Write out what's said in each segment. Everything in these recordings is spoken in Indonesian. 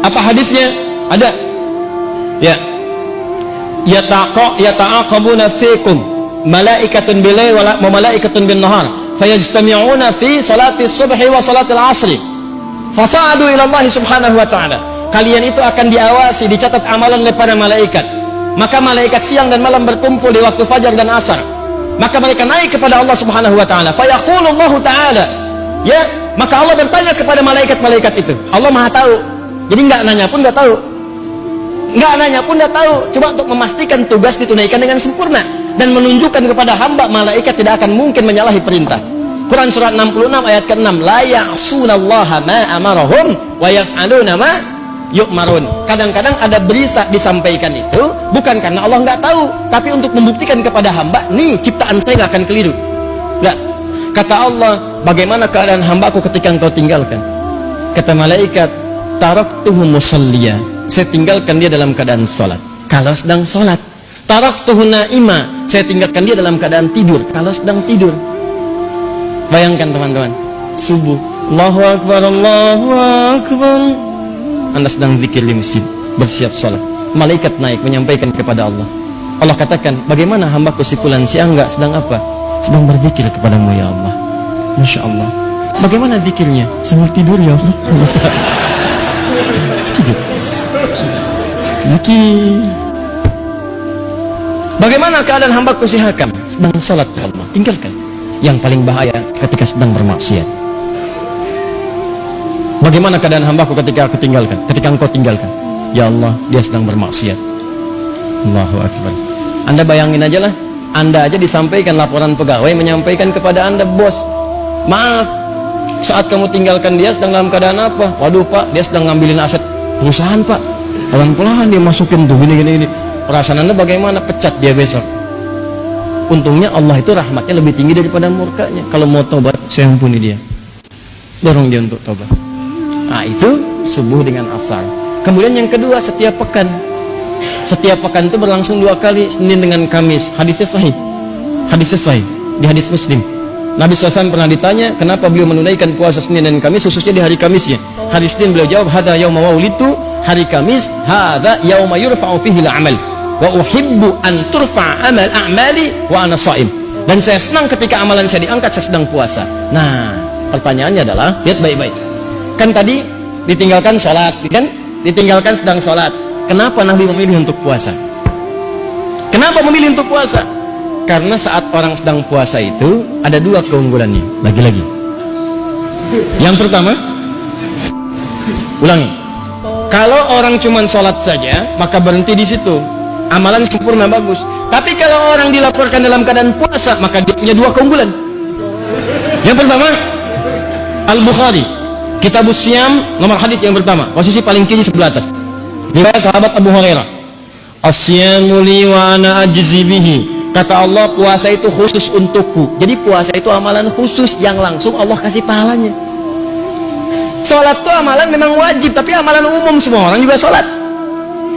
Apa hadisnya? Ada. Ya. Yata'aqabuna fikum malaikatun bil-lail wa malaikatun bin-nahar fayajtami'una fi salati subhi wa salati al-'asri fasa'adu ila Allah subhanahu wa ta'ala. Kalian itu akan diawasi, dicatat amalan oleh para malaikat. Maka malaikat siang dan malam berkumpul di waktu fajar dan asar. Maka mereka naik kepada Allah subhanahu wa ta'ala. Fayaqulu Allah ta'ala, ya, maka Allah bertanya kepada malaikat-malaikat itu. Allah maha tahu, jadi nggak nanya pun nggak tahu, nggak nanya pun nggak tahu. Coba untuk memastikan tugas ditunaikan dengan sempurna dan menunjukkan kepada hamba, malaikat tidak akan mungkin menyalahi perintah. Quran surat 66 ayat ke-6, la ya'sunallaha ma amarahum wa yaf'aluna ma yu'marun. Kadang-kadang ada berita disampaikan itu bukan karena Allah nggak tahu, tapi untuk membuktikan kepada hamba, nih ciptaan saya nggak akan keliru. Jelas. Kata Allah, bagaimana keadaan hambaku ketika engkau tinggalkan? Kata malaikat, taraktuhu musalliya, saya tinggalkan dia dalam keadaan sholat kalau sedang sholat. Taraktuhu naima, saya tinggalkan dia dalam keadaan tidur kalau sedang tidur. Bayangkan teman-teman, subuh, Allahu Akbar, Allahu Akbar, Anda sedang zikir di masjid, bersiap sholat, malaikat naik menyampaikan kepada Allah. Allah katakan, bagaimana hambaku si fulan si angga sedang apa? Sedang berzikir kepadamu ya Allah. Masya Allah. Bagaimana zikirnya? Sambil tidur ya Allah. Tidur. Zikir. Bagaimana keadaan hambaku si Hakam? Sedang sholat ya Allah. Tinggalkan. Yang paling bahaya ketika sedang bermaksiat. Bagaimana keadaan hambaku ketika aku tinggalkan? Ketika engkau tinggalkan, ya Allah, dia sedang bermaksiat. Allahu Akbar. Anda bayangin aja lah, Anda aja disampaikan laporan pegawai menyampaikan kepada Anda, bos, maaf, saat kamu tinggalkan dia sedang dalam keadaan apa? Waduh Pak, dia sedang ngambilin aset perusahaan Pak. Pelan-pelan dia masukin tuh gini. Perasaan Anda bagaimana? Pecat dia besok. Untungnya Allah itu rahmatnya lebih tinggi daripada murkanya. Kalau mau tobat, saya ampuni dia, dorong dia untuk tobat. Nah itu subuh dengan asar. Kemudian yang kedua, setiap pekan. Setiap pekan itu berlangsung 2 kali, Senin dengan Kamis. Hadisnya sahih. Hadisnya sahih di hadis Muslim. Nabi SAW pernah ditanya kenapa beliau menunaikan puasa Senin dan Kamis, khususnya di hari Kamisnya. Hari Senin beliau jawab, hadza yauma waulitu. Hari Kamis, hadza yauma yurfa'u fihi al-amal wa uhibbu an turfa'a amal a'mali wa ana sha'im. Dan saya senang ketika amalan saya diangkat, saya sedang puasa. Nah, pertanyaannya adalah, lihat baik-baik. Kan tadi ditinggalkan sholat, kan? Ditinggalkan sedang sholat. Kenapa Nabi memilih untuk puasa? Kenapa memilih untuk puasa? Karena saat orang sedang puasa itu ada 2 keunggulannya. Lagi-lagi. Yang pertama, ulangi. Kalau orang cuma sholat saja, maka berhenti di situ. Amalan sempurna bagus. Tapi kalau orang dilaporkan dalam keadaan puasa, maka dia punya 2 keunggulan. Yang pertama, Al-Bukhari, Kitabus Siyam, nomor hadis yang pertama, posisi paling kiri sebelah atas. Riwayat sahabat Abu Hurairah. As-siyamu li wa ana ajzi bihi. Kata Allah, puasa itu khusus untukku. Jadi puasa itu amalan khusus yang langsung Allah kasih pahalanya. Sholat itu amalan memang wajib, tapi amalan umum, semua orang juga sholat.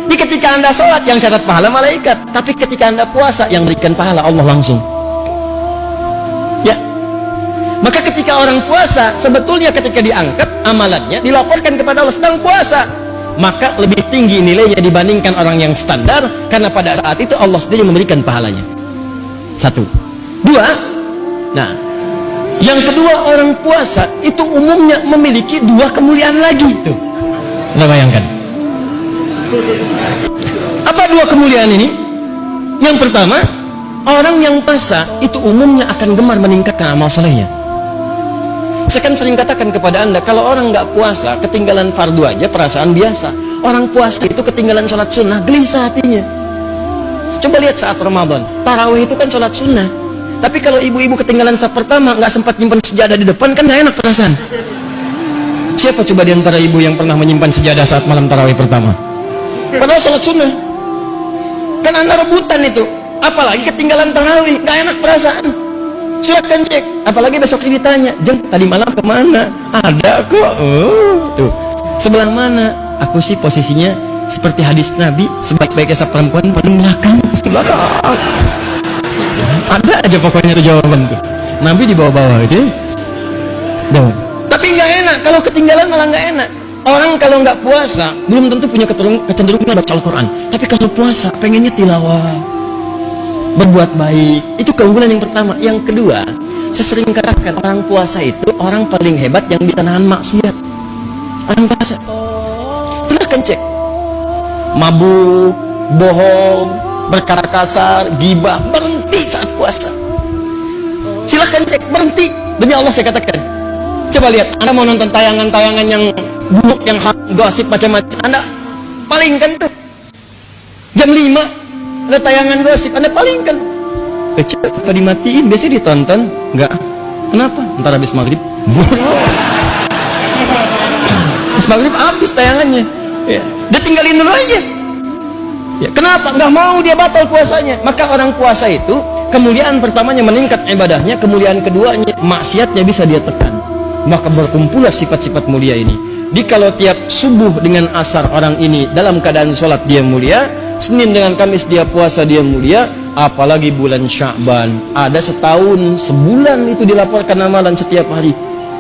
Jadi ketika Anda sholat, yang catat pahala malaikat. Tapi ketika Anda puasa, yang berikan pahala Allah langsung. Ya. Maka ketika orang puasa, sebetulnya ketika diangkat amalannya, dilaporkan kepada Allah sedang puasa, maka lebih tinggi nilainya dibandingkan orang yang standar, karena pada saat itu Allah sendiri memberikan pahalanya. 1. 2. Nah, yang kedua, orang puasa itu umumnya memiliki 2 kemuliaan lagi itu. Anda bayangkan. Apa 2 kemuliaan ini? Yang pertama, orang yang puasa itu umumnya akan gemar meningkatkan amal solehnya. Saya kan sering katakan kepada Anda, kalau orang nggak puasa, ketinggalan fardu aja perasaan biasa. Orang puasa itu ketinggalan sholat sunnah, gelisah hatinya. Coba lihat saat Ramadan, tarawih itu kan sholat sunnah. Tapi kalau ibu-ibu ketinggalan saf pertama, nggak sempat nyimpan sejadah di depan, kan nggak enak perasaan. Siapa coba di antara ibu yang pernah menyimpan sejadah saat malam tarawih pertama? Padahal sholat sunnah. Kan Anda rebutan itu. Apalagi ketinggalan tarawih, nggak enak perasaan. Silakan cek. Apalagi besok ini ditanya, Jeng, tadi malam kemana? Ada kok. Tuh. Sebelah mana? Aku sih posisinya seperti hadis Nabi, sebaik-baiknya saf perempuan paling belakang. Ada aja pokoknya tuh jawaban tuh. Nabi di bawah-bawah gitu. Tapi nggak enak. Kalau ketinggalan malah nggak enak. Orang kalau nggak puasa belum tentu punya kecenderungan baca Al-Quran, tapi kalau puasa pengennya tilawah, berbuat baik. Itu keunggulan yang pertama. Yang kedua, saya sering katakan orang puasa itu orang paling hebat yang bisa nahan maksiat. Orang puasa, silahkan cek, mabuk, bohong, berkata kasar, gibah, berhenti saat puasa. Silahkan cek, berhenti. Demi Allah saya katakan. Coba lihat, Anda mau nonton tayangan-tayangan yang buruk, yang gosip macam-macam, Anda palingkan tuh. Jam 5 ada tayangan gosip, Anda palingkan. Coba dimatiin, biasanya ditonton. Enggak. Kenapa? Ntar habis maghrib. Habis maghrib habis tayangannya. Ya. Dia tinggalin dulu aja. Ya, kenapa? Nggak mau dia batal puasanya. Maka orang puasa itu kemuliaan pertamanya meningkat ibadahnya, kemuliaan keduanya maksiatnya bisa dia tekan. Maka berkumpullah sifat-sifat mulia ini. Di kalau tiap subuh dengan asar orang ini dalam keadaan sholat dia mulia, Senin dengan Kamis dia puasa dia mulia, apalagi bulan Sya'ban. Ada setahun, sebulan itu dilaporkan amalan setiap hari.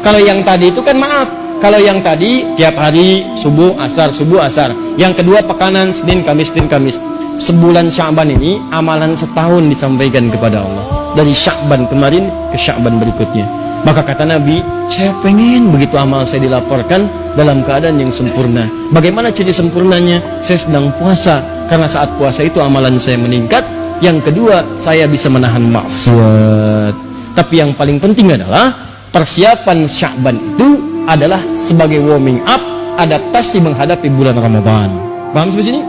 Kalau yang tadi itu kan maaf, kalau yang tadi tiap hari subuh asar, subuh asar. Yang kedua pekanan Senin Kamis, Senin Kamis. Sebulan Sya'ban ini amalan setahun disampaikan kepada Allah. Dari Sya'ban kemarin ke Sya'ban berikutnya. Maka kata Nabi, saya pengen begitu amal saya dilaporkan dalam keadaan yang sempurna. Bagaimana ciri sempurnanya? Saya sedang puasa, karena saat puasa itu amalan saya meningkat. Yang kedua, saya bisa menahan maksiat. Tapi yang paling penting adalah persiapan Sya'ban itu adalah sebagai warming up, adaptasi menghadapi bulan Ramadan. Paham sampai sini?